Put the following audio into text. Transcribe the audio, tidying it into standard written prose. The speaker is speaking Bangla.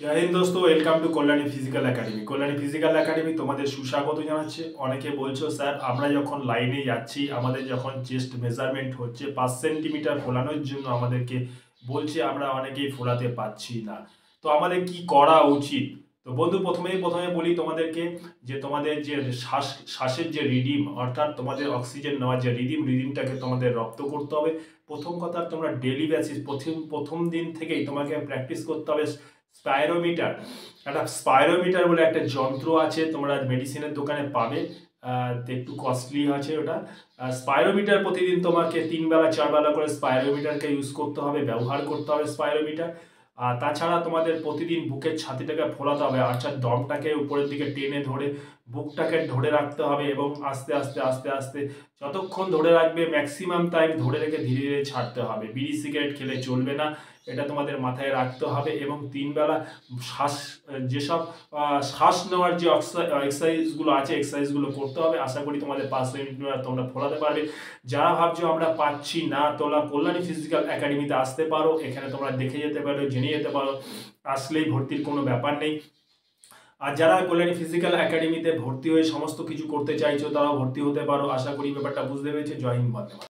জয় হিন্দ দোস্ত, welcome to Kalyani physical academy. Kalyani physical academy তোমাদের সুস্বাগত জানাচ্ছে। অনেকে বলছো স্যার আমরা যখন লাইনে যাচ্ছি, আমাদের যখন চেস্ট মেজারমেন্ট হচ্ছে 5 সেন্টিমিটার ফোলানোর জন্য আমাদেরকে বলছে, আমরা অনেকেই ফোলাতে পারছি না, তো আমাদের কি করা উচিত? তো বন্ধু, প্রথমে বলি তোমাদেরকে যে তোমাদের যে শ্বাসের যে রিডিম, অর্থাৎ তোমাদের অক্সিজেন নেওয়ার যে রিডিমটাকে তোমাদের রপ্ত করতে হবে। প্রথম কথা, তোমরা ডেলি বেসিস প্রথম দিন থেকেই তোমাকে প্র্যাকটিস করতে হবে স্পাইরোমিটার। একটা স্পাইরোমিটার বলে একটা যন্ত্র আছে, তোমরা মেডিসিনের দোকানে পাবে, একটু কস্টলি আছে ওটা। স্পাইরোমিটার প্রতিদিন তোমাকে 3 বেলা 4 বেলা করে স্পাইরোমিটারকে ইউজ করতে হবে, ব্যবহার করতে হবে স্পাইরোমিটার। আর তাছাড়া তোমাদের প্রতিদিন বুকের ছাতিটাকে ফোলাতে হবে, অর্থাৎ দমটাকে উপরের দিকে টেনে ধরে বুকটাকে ধরে রাখতে হবে এবং আস্তে আস্তে আস্তে আস্তে যতক্ষণ ধরে রাখবে ম্যাক্সিমাম টাইম ধরে রেখে ধীরে ধীরে ছাড়তে হবে। বিড়ি সিগারেট খেলে চলবে না, এটা তোমাদের মাথায় রাখতে হবে। এবং 3 বেলা শ্বাস যেসব শ্বাস নেওয়ার যে এক্সারসাইজগুলো আছে, এক্সারসাইজগুলো করতে হবে। আশা করি তোমাদের 5 মিনিট তোমরা ফোলাতে পারবে। যারা ভাবছো আমরা পাচ্ছি না, তোমরা কল্যাণী ফিজিক্যাল একাডেমিতে আসতে পারো, এখানে তোমরা দেখে যেতে পারো, জেনে যেতে পারো, আসলেই ভর্তির কোনো ব্যাপার নেই। আর যারা কল্যাণী ফিজিক্যাল একাডেমিতে ভর্তি হয়ে সমস্ত কিছু করতে চাইছো, তারাও ভর্তি হতে পারো। আশা করি ব্যাপারটা বুঝতে পেরেছো। জয় হিন্দ, বন্দে মাতরম।